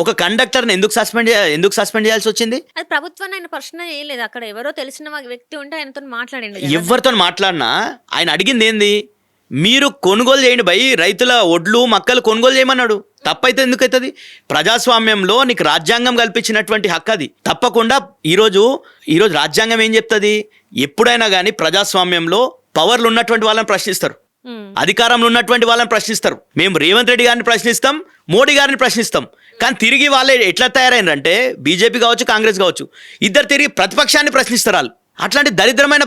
ఒక కండక్టర్ని ఎందుకు సస్పెండ్ చేయాల్సి వచ్చింది? అది ప్రభుత్వాన్ని ఆయన ప్రశ్న చేయలేదు. అక్కడ ఎవరో తెలిసిన వ్యక్తి ఉంటే ఆయనతో మాట్లాడండి కదా. ఎవరితో మాట్లాడినా ఆయన అడిగింది ఏంది? మీరు కొనుగోలు చేయండి భయ్, రైతుల ఒడ్లు మక్కలు కొనుగోలు చేయమన్నాడు. తప్పైతే ఎందుకు అవుతుంది? ప్రజాస్వామ్యంలో నీకు రాజ్యాంగం కల్పించినటువంటి హక్కు అది. తప్పకుండా ఈరోజు రాజ్యాంగం ఏం చెప్తుంది? ఎప్పుడైనా కానీ ప్రజాస్వామ్యంలో పవర్లు ఉన్నటువంటి వాళ్ళని ప్రశ్నిస్తారు, అధికారంలో ఉన్నటువంటి వాళ్ళని ప్రశ్నిస్తారు. మేము రేవంత్ రెడ్డి గారిని ప్రశ్నిస్తాం, మోడీ గారిని ప్రశ్నిస్తాం. కానీ తిరిగి వాళ్ళే ఎట్లా తయారైనారంటే బీజేపీ కావచ్చు, కాంగ్రెస్ కావచ్చు, ఇద్దరు తిరిగి ప్రతిపక్షాన్ని ప్రశ్నిస్తారు వాళ్ళు. అట్లాంటి దరిద్రమైన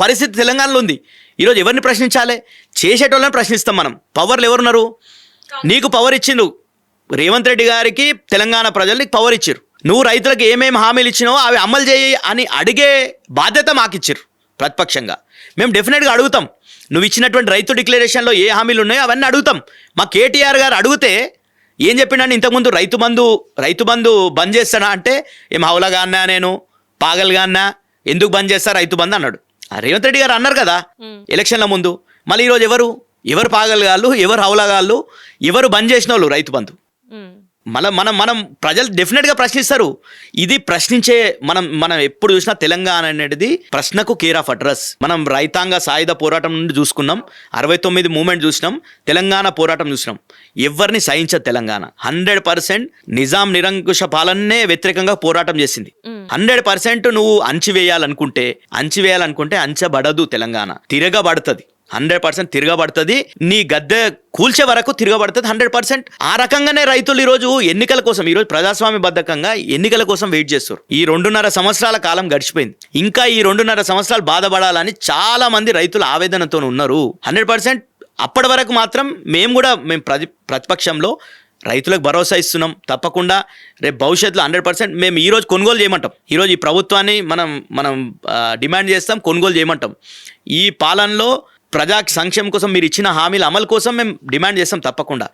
పరిస్థితి తెలంగాణలో ఉంది. ఈరోజు ఎవరిని ప్రశ్నించాలి? చేసేటోళ్ళని ప్రశ్నిస్తాం మనం. పవర్లు ఎవరున్నారు? నీకు పవర్ ఇచ్చిండు రేవంత్ రెడ్డి గారికి, తెలంగాణ ప్రజలు నీకు పవర్ ఇచ్చారు. నువ్వు రైతులకు ఏమేమి హామీలు ఇచ్చినావో అవి అమలు చేయి అని అడిగే బాధ్యత మాకు ఇచ్చారు ప్రతిపక్షంగా. మేము డెఫినెట్గా అడుగుతాం. నువ్వు ఇచ్చినటువంటి రైతు డిక్లరేషన్లో ఏ హామీలు ఉన్నాయో అవన్నీ అడుగుతాం. మా కేటీఆర్ గారు అడిగితే ఏం చెప్పిండని, ఇంతకుముందు రైతు బంధు బంద్ చేస్తానా అంటే, ఏం హౌలగా అన్నా, నేను పాగల్గా అన్నా, ఎందుకు బంద్ చేస్తా రైతు బంద్ అన్నాడు. రేవంత్ రెడ్డి గారు అన్నారు కదా ఎలక్షన్ల ముందు. మళ్ళీ ఈరోజు ఎవరు పాగల్గాళ్ళు, ఎవరు హౌలగాళ్ళు, ఎవరు బంద్ చేసిన వాళ్ళు రైతు బంధు? మనం ప్రజలు డెఫినెట్గా ప్రశ్నిస్తారు. ఇది ప్రశ్నించే మనం ఎప్పుడు చూసినా తెలంగాణ అనేది ప్రశ్నకు కేర్ ఆఫ్ అడ్రస్. మనం రైతాంగ సాయుధ పోరాటం నుండి చూసుకున్నాం, 69 మూమెంట్ చూసినాం, తెలంగాణ పోరాటం చూసినాం. ఎవరిని సహించదు తెలంగాణ. 100% నిజాం నిరంకుశ పాలనే వ్యతిరేకంగా పోరాటం చేసింది. 100% నువ్వు అంచివేయాలనుకుంటే అంచబడదు. తెలంగాణ తిరగబడుతుంది, 100% తిరగబడుతుంది. నీ గద్దె కూల్చే వరకు తిరగబడుతుంది 100%. ఆ రకంగానే రైతులు ఈరోజు ఎన్నికల కోసం, ఈరోజు ప్రజాస్వామ్య బద్ధకంగా ఎన్నికల కోసం వెయిట్ చేస్తారు. ఈ 2.5 సంవత్సరాల కాలం గడిచిపోయింది. ఇంకా ఈ 2.5 సంవత్సరాలు బాధపడాలని చాలా మంది రైతులు ఆవేదనతో ఉన్నారు. 100% అప్పటి వరకు మాత్రం మేము ప్రతిపక్షంలో రైతులకు భరోసా ఇస్తున్నాం. తప్పకుండా రేపు భవిష్యత్తులో 100% మేము ఈరోజు కొనుగోలు చేయమంటాం. ఈరోజు ఈ ప్రభుత్వాన్ని మనం డిమాండ్ చేస్తాం, కొనుగోలు చేయమంటాం. ఈ పాలనలో ప్రజా సంక్షేమం కోసం మీరు ఇచ్చిన హామీల అమలు కోసం మేము డిమాండ్ చేస్తాం తప్పకుండా.